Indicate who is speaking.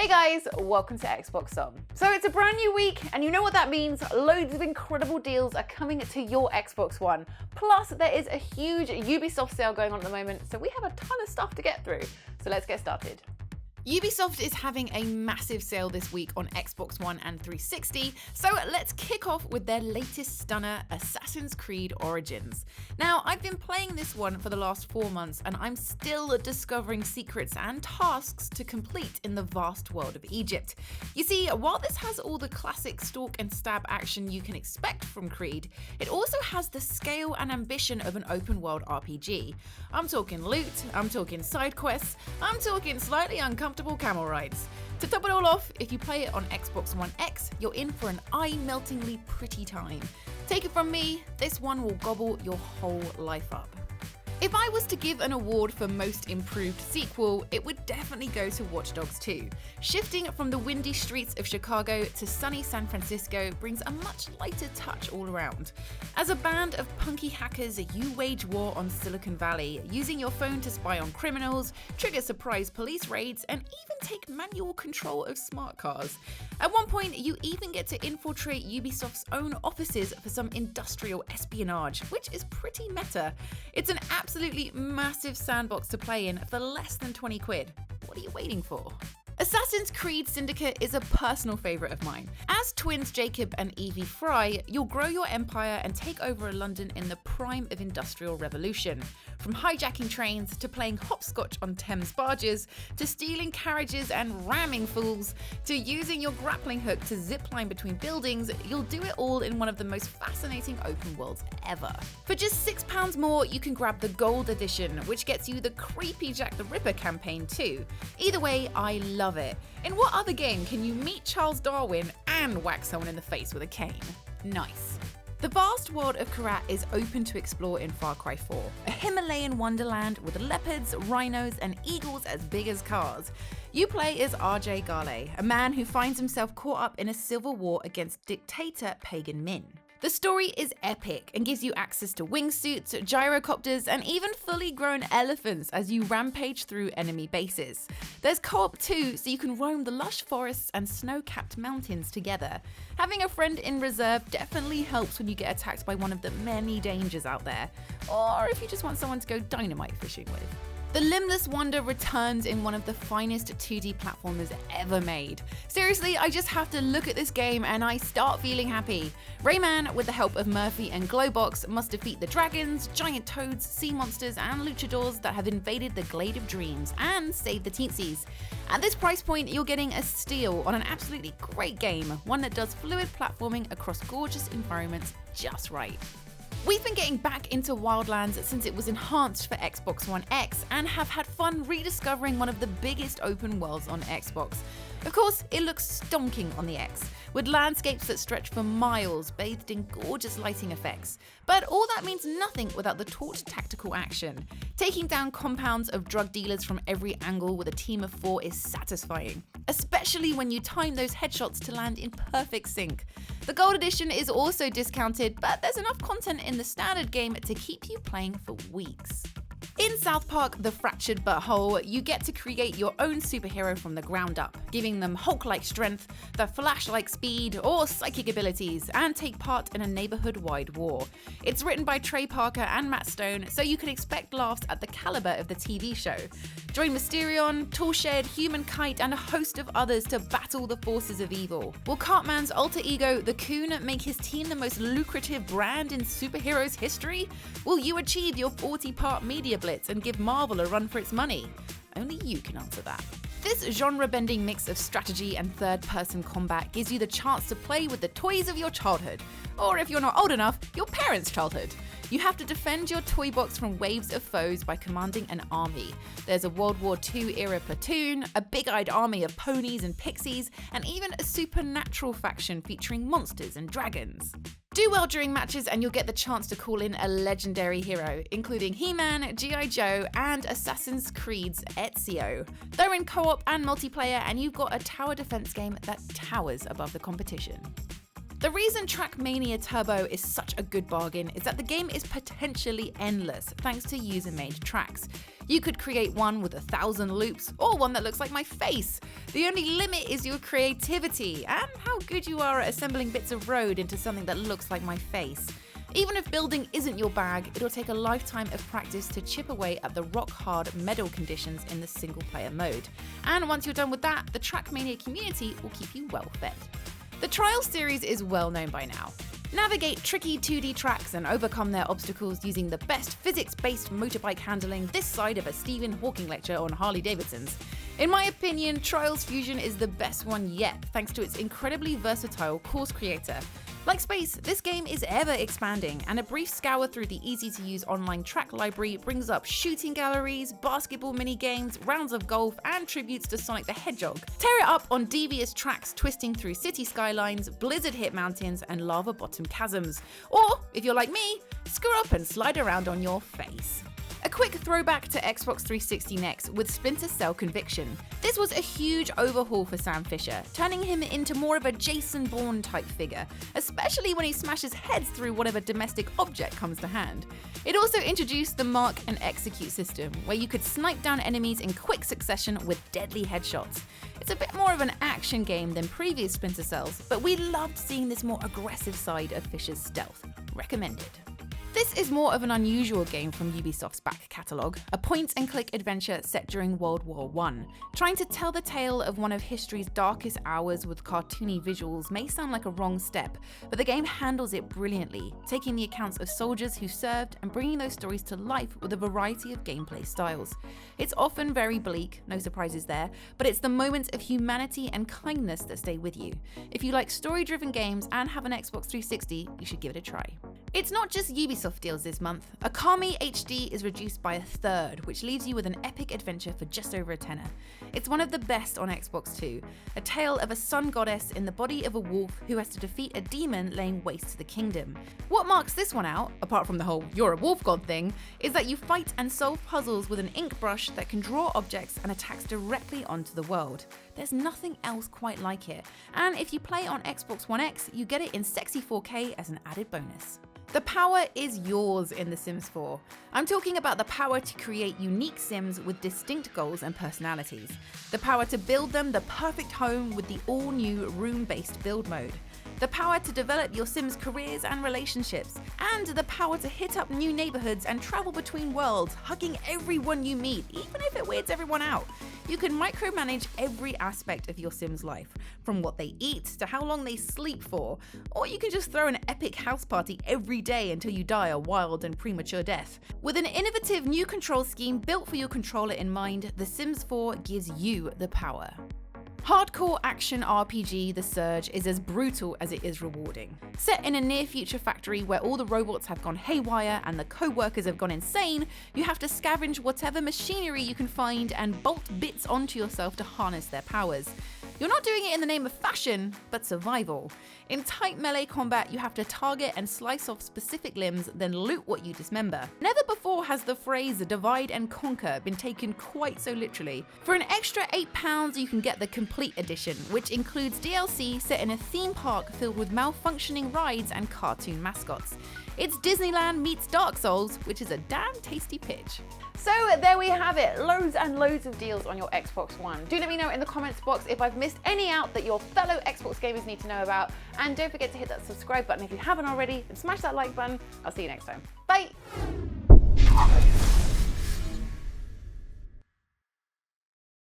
Speaker 1: Hey guys, welcome to Xbox On. So it's a brand new week, and you know what that means. Loads of incredible deals are coming to your Xbox One. Plus, there is a huge Ubisoft sale going on at the moment, so we have a ton of stuff to get through. So let's get started. Ubisoft is having a massive sale this week on Xbox One and 360, so let's kick off with their latest stunner, Assassin's Creed Origins. Now, I've been playing this one for the last 4 months, and I'm still discovering secrets and tasks to complete in the vast world of Egypt. You see, while this has all the classic stalk and stab action you can expect from Creed, it also has the scale and ambition of an open world RPG. I'm talking loot, I'm talking side quests, I'm talking slightly uncomfortable camel rides. To top it all off, if you play it on Xbox One X, you're in for an eye-meltingly pretty time. Take it from me, this one will gobble your whole life up. If I was to give an award for most improved sequel, it would definitely go to Watch Dogs 2. Shifting from the windy streets of Chicago to sunny San Francisco brings a much lighter touch all around. As a band of punky hackers, you wage war on Silicon Valley, using your phone to spy on criminals, trigger surprise police raids, and even take manual control of smart cars. At one point, you even get to infiltrate Ubisoft's own offices for some industrial espionage, which is pretty meta. It's an absolutely massive sandbox to play in for less than 20 quid. What are you waiting for? Assassin's Creed Syndicate is a personal favourite of mine. As twins Jacob and Evie Fry, you'll grow your empire and take over a London in the prime of industrial revolution. From hijacking trains to playing hopscotch on Thames barges, to stealing carriages and ramming fools, to using your grappling hook to zipline between buildings, you'll do it all in one of the most fascinating open worlds ever. For just £6 more, you can grab the Gold Edition, which gets you the creepy Jack the Ripper campaign too. Either way, I love it. In what other game can you meet Charles Darwin and whack someone in the face with a cane? Nice. The vast world of Kyrat is open to explore in Far Cry 4, a Himalayan wonderland with leopards, rhinos, and eagles as big as cars. You play as RJ Gale, a man who finds himself caught up in a civil war against dictator Pagan Min. The story is epic and gives you access to wingsuits, gyrocopters, and even fully grown elephants as you rampage through enemy bases. There's co-op too, so you can roam the lush forests and snow-capped mountains together. Having a friend in reserve definitely helps when you get attacked by one of the many dangers out there, or if you just want someone to go dynamite fishing with. The Limbless Wonder returns in one of the finest 2D platformers ever made. Seriously, I just have to look at this game and I start feeling happy. Rayman, with the help of Murphy and Glowbox, must defeat the dragons, giant toads, sea monsters, and luchadors that have invaded the Glade of Dreams and save the teensies. At this price point, you're getting a steal on an absolutely great game, one that does fluid platforming across gorgeous environments just right. We've been getting back into Wildlands since it was enhanced for Xbox One X and have had fun rediscovering one of the biggest open worlds on Xbox. Of course, it looks stonking on the X, with landscapes that stretch for miles bathed in gorgeous lighting effects. But all that means nothing without the taut tactical action. Taking down compounds of drug dealers from every angle with a team of 4 is satisfying, especially when you time those headshots to land in perfect sync. The Gold Edition is also discounted, but there's enough content in the standard game to keep you playing for weeks. In South Park: The Fractured But Whole, you get to create your own superhero from the ground up, giving them Hulk-like strength, the Flash-like speed, or psychic abilities, and take part in a neighborhood-wide war. It's written by Trey Parker and Matt Stone, so you can expect laughs at the caliber of the TV show. Join Mysterion, Toolshed, Human Kite, and a host of others to battle the forces of evil. Will Cartman's alter ego, the Coon, make his team the most lucrative brand in superheroes history? Will you achieve your 40-part media blitz and give Marvel a run for its money? Only you can answer that. This genre-bending mix of strategy and third-person combat gives you the chance to play with the toys of your childhood, or if you're not old enough, your parents' childhood. You have to defend your toy box from waves of foes by commanding an army. There's a World War II era platoon, a big-eyed army of ponies and pixies, and even a supernatural faction featuring monsters and dragons. Do well during matches and you'll get the chance to call in a legendary hero, including He-Man, G.I. Joe, and Assassin's Creed's Ezio. Throw in co-op and multiplayer and you've got a tower defense game that towers above the competition. The The reason Trackmania Turbo is such a good bargain is that the game is potentially endless thanks to user-made tracks. You could create one with 1,000 loops or one that looks like my face. The only limit is your creativity and how good you are at assembling bits of road into something that looks like my face. Even if building isn't your bag, it'll take a lifetime of practice to chip away at the rock-hard medal conditions in the single-player mode. And once you're done with that, the Trackmania community will keep you well fed. The Trials series is well known by now. Navigate tricky 2D tracks and overcome their obstacles using the best physics-based motorbike handling this side of a Stephen Hawking lecture on Harley-Davidsons. In my opinion, Trials Fusion is the best one yet, thanks to its incredibly versatile course creator. Like Space, this game is ever expanding, and a brief scour through the easy-to-use online track library brings up shooting galleries, basketball mini-games, rounds of golf, and tributes to Sonic the Hedgehog. Tear it up on devious tracks twisting through city skylines, blizzard-hit mountains, and lava-bottom chasms. Or, if you're like me, screw up and slide around on your face. A quick throwback to Xbox 360 next with Splinter Cell Conviction. This was a huge overhaul for Sam Fisher, turning him into more of a Jason Bourne type figure, especially when he smashes heads through whatever domestic object comes to hand. It also introduced the Mark and Execute system, where you could snipe down enemies in quick succession with deadly headshots. It's a bit more of an action game than previous Splinter Cells, but we loved seeing this more aggressive side of Fisher's stealth. Recommended. This is more of an unusual game from Ubisoft's back catalogue, a point-and-click adventure set during World War I. Trying to tell the tale of one of history's darkest hours with cartoony visuals may sound like a wrong step, but the game handles it brilliantly, taking the accounts of soldiers who served and bringing those stories to life with a variety of gameplay styles. It's often very bleak, no surprises there, but it's the moments of humanity and kindness that stay with you. If you like story-driven games and have an Xbox 360, you should give it a try. It's not just Ubisoft deals this month. Okami HD is reduced by 1/3, which leaves you with an epic adventure for just over a tenner. It's one of the best on Xbox too, a tale of a sun goddess in the body of a wolf who has to defeat a demon laying waste to the kingdom. What marks this one out, apart from the whole "you're a wolf god" thing, is that you fight and solve puzzles with an ink brush that can draw objects and attacks directly onto the world. There's nothing else quite like it, and if you play on Xbox One X, you get it in sexy 4K as an added bonus. The power is yours in The Sims 4. I'm talking about the power to create unique Sims with distinct goals and personalities. The power to build them the perfect home with the all-new room-based build mode. The power to develop your Sims' careers and relationships. And the power to hit up new neighborhoods and travel between worlds, hugging everyone you meet, even if it weirds everyone out. You can micromanage every aspect of your Sims' life, from what they eat to how long they sleep for, or you can just throw an epic house party every day until you die a wild and premature death. With an innovative new control scheme built for your controller in mind, The Sims 4 gives you the power. Hardcore action RPG The Surge is as brutal as it is rewarding. Set in a near-future factory where all the robots have gone haywire and the co-workers have gone insane, you have to scavenge whatever machinery you can find and bolt bits onto yourself to harness their powers. You're not doing it in the name of fashion, but survival. In tight melee combat, you have to target and slice off specific limbs, then loot what you dismember. Never before has the phrase divide and conquer been taken quite so literally. For an extra £8, you can get the Complete Edition, which includes DLC set in a theme park filled with malfunctioning rides and cartoon mascots. It's Disneyland meets Dark Souls, which is a damn tasty pitch. So there we have it, loads and loads of deals on your Xbox One. Do let me know in the comments box if I've missed any out that your fellow Xbox gamers need to know about. And don't forget to hit that subscribe button if you haven't already, and smash that like button. I'll see you next time. Bye!